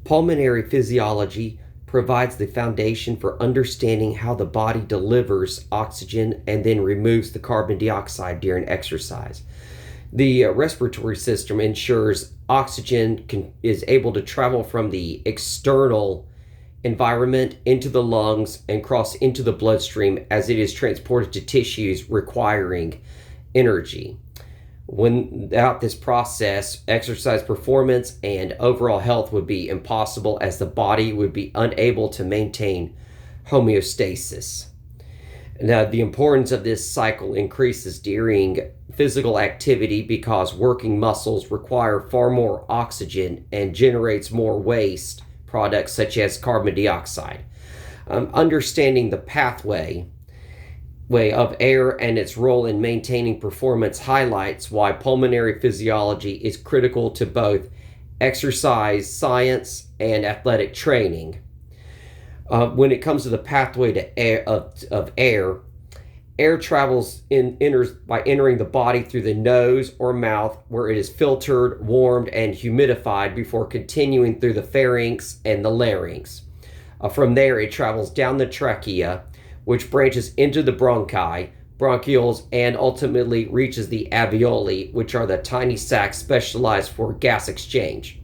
Pulmonary physiology provides the foundation for understanding how the body delivers oxygen and then removes the carbon dioxide during exercise. The respiratory system ensures oxygen is able to travel from the external environment into the lungs and cross into the bloodstream as it is transported to tissues requiring energy. Without this process, exercise performance and overall health would be impossible, as the body would be unable to maintain homeostasis. Now, the importance of this cycle increases during physical activity because working muscles require far more oxygen and generates more waste products such as carbon dioxide. Understanding the pathway of air and its role in maintaining performance highlights why pulmonary physiology is critical to both exercise science and athletic training. When it comes to the pathway to air travels enters by entering the body through the nose or mouth, where it is filtered, warmed, and humidified before continuing through the pharynx and the larynx. From there, it travels down the trachea, which branches into the bronchi, bronchioles, and ultimately reaches the alveoli, which are the tiny sacs specialized for gas exchange.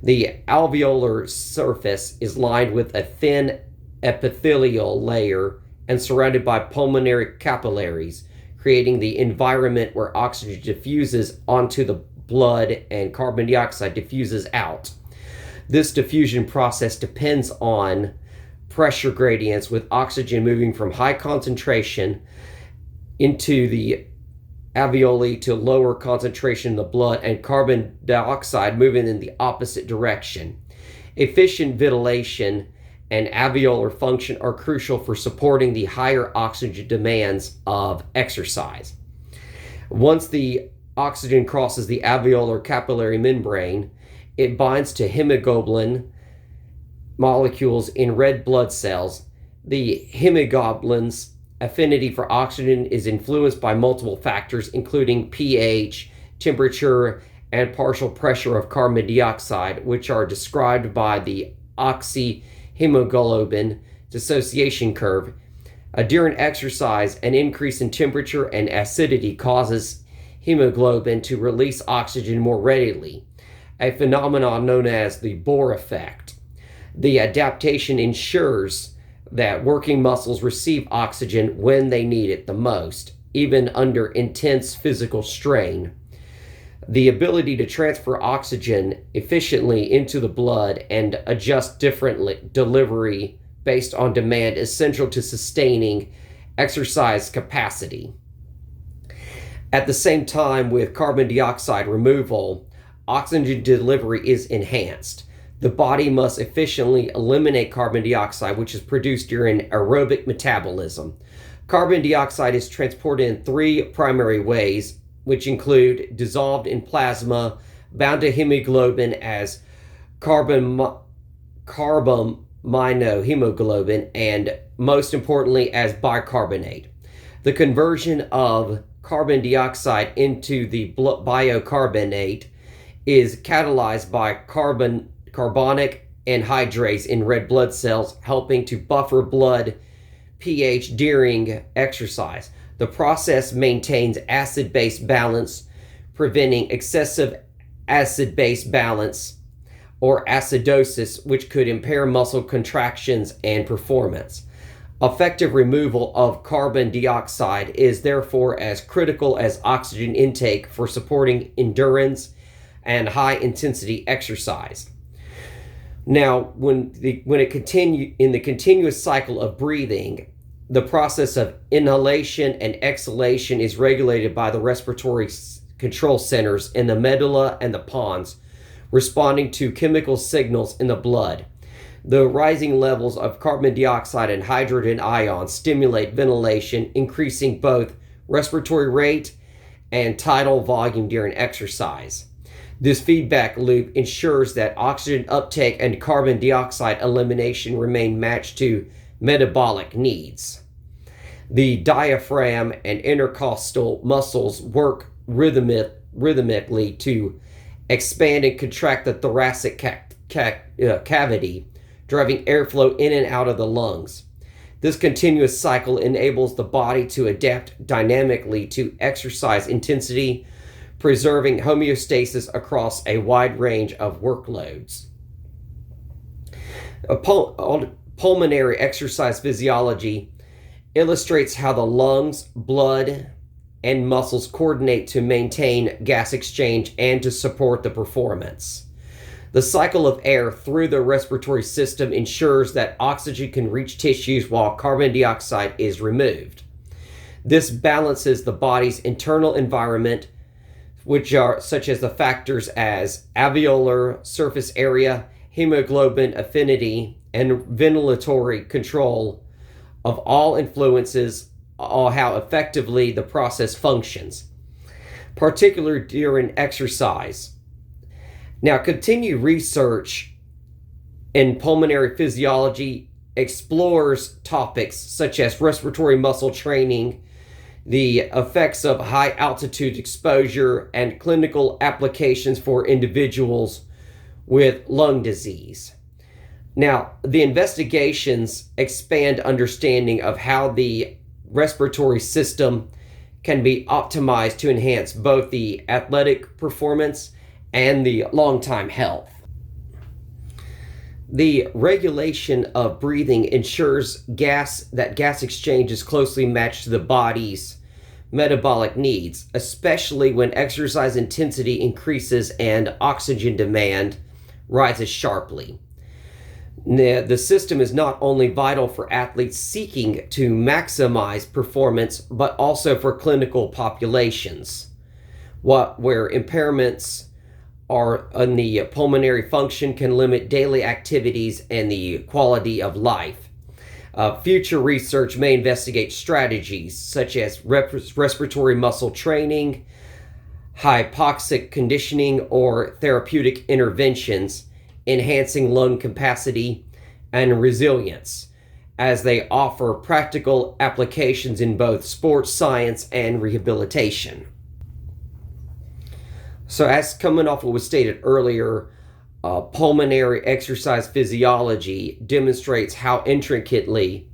The alveolar surface is lined with a thin epithelial layer and surrounded by pulmonary capillaries, creating the environment where oxygen diffuses onto the blood and carbon dioxide diffuses out. This diffusion process depends on pressure gradients, with oxygen moving from high concentration into the alveoli to lower concentration in the blood, and carbon dioxide moving in the opposite direction. Efficient ventilation and alveolar function are crucial for supporting the higher oxygen demands of exercise. Once the oxygen crosses the alveolar capillary membrane, it binds to hemoglobin molecules in red blood cells. The hemoglobin's affinity for oxygen is influenced by multiple factors, including pH, temperature, and partial pressure of carbon dioxide, which are described by the oxyhemoglobin dissociation curve. During exercise, an increase in temperature and acidity causes hemoglobin to release oxygen more readily, a phenomenon known as the Bohr effect. The adaptation ensures that working muscles receive oxygen when they need it the most, even under intense physical strain. The ability to transfer oxygen efficiently into the blood and adjust different delivery based on demand is central to sustaining exercise capacity. At the same time, with carbon dioxide removal, oxygen delivery is enhanced. The body must efficiently eliminate carbon dioxide, which is produced during aerobic metabolism. Carbon dioxide is transported in three primary ways, which include dissolved in plasma, bound to hemoglobin as carbaminohemoglobin, and most importantly as bicarbonate. The conversion of carbon dioxide into the biocarbonate is catalyzed by carbonic anhydrase in red blood cells, helping to buffer blood pH during exercise. The process maintains acid-base balance, preventing excessive acid-base balance or acidosis, which could impair muscle contractions and performance. Effective removal of carbon dioxide is therefore as critical as oxygen intake for supporting endurance and high-intensity exercise. Now, when it continue in the continuous cycle of breathing, the process of inhalation and exhalation is regulated by the respiratory control centers in the medulla and the pons, responding to chemical signals in the blood. The rising levels of carbon dioxide and hydrogen ions stimulate ventilation, increasing both respiratory rate and tidal volume during exercise. This feedback loop ensures that oxygen uptake and carbon dioxide elimination remain matched to metabolic needs. The diaphragm and intercostal muscles work rhythmically to expand and contract the thoracic cavity, driving airflow in and out of the lungs. This continuous cycle enables the body to adapt dynamically to exercise intensity, preserving homeostasis across a wide range of workloads. Pulmonary exercise physiology illustrates how the lungs, blood, and muscles coordinate to maintain gas exchange and to support the performance. The cycle of air through the respiratory system ensures that oxygen can reach tissues while carbon dioxide is removed. This balances the body's internal environment, which are such as the factors as alveolar surface area, hemoglobin affinity, and ventilatory control of all influences on how effectively the process functions, particularly during exercise. Now, continued research in pulmonary physiology explores topics such as respiratory muscle training, the effects of high altitude exposure, and clinical applications for individuals with lung disease. Now, the investigations expand understanding of how the respiratory system can be optimized to enhance both the athletic performance and the long-time health. The regulation of breathing ensures that gas exchange is closely matched to the body's metabolic needs, especially when exercise intensity increases and oxygen demand rises sharply. The system is not only vital for athletes seeking to maximize performance, but also for clinical populations, where impairments are in the pulmonary function can limit daily activities and the quality of life. Future research may investigate strategies such as respiratory muscle training, hypoxic conditioning, or therapeutic interventions, enhancing lung capacity and resilience, as they offer practical applications in both sports science and rehabilitation. So, as coming off what was stated earlier, pulmonary exercise physiology demonstrates how intricately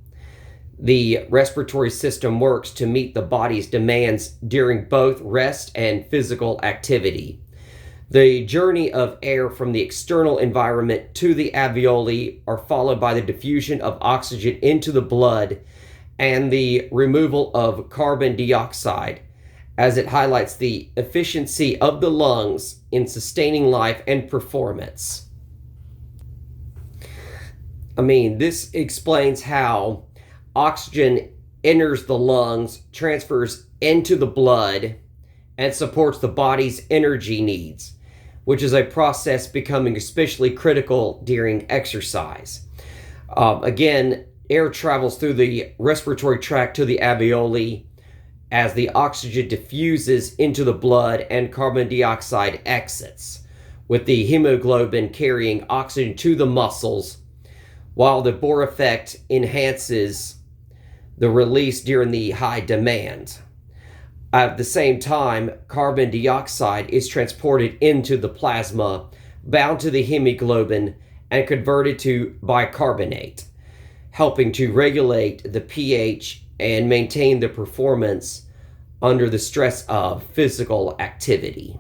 the respiratory system works to meet the body's demands during both rest and physical activity. The journey of air from the external environment to the alveoli are followed by the diffusion of oxygen into the blood and the removal of carbon dioxide, as it highlights the efficiency of the lungs in sustaining life and performance. This explains how oxygen enters the lungs, transfers into the blood, and supports the body's energy needs, which is a process becoming especially critical during exercise. Again, air travels through the respiratory tract to the alveoli as the oxygen diffuses into the blood and carbon dioxide exits, with the hemoglobin carrying oxygen to the muscles, while the Bohr effect enhances the release during the high demand. At the same time, carbon dioxide is transported into the plasma, bound to the hemoglobin, and converted to bicarbonate, helping to regulate the pH and maintain the performance under the stress of physical activity.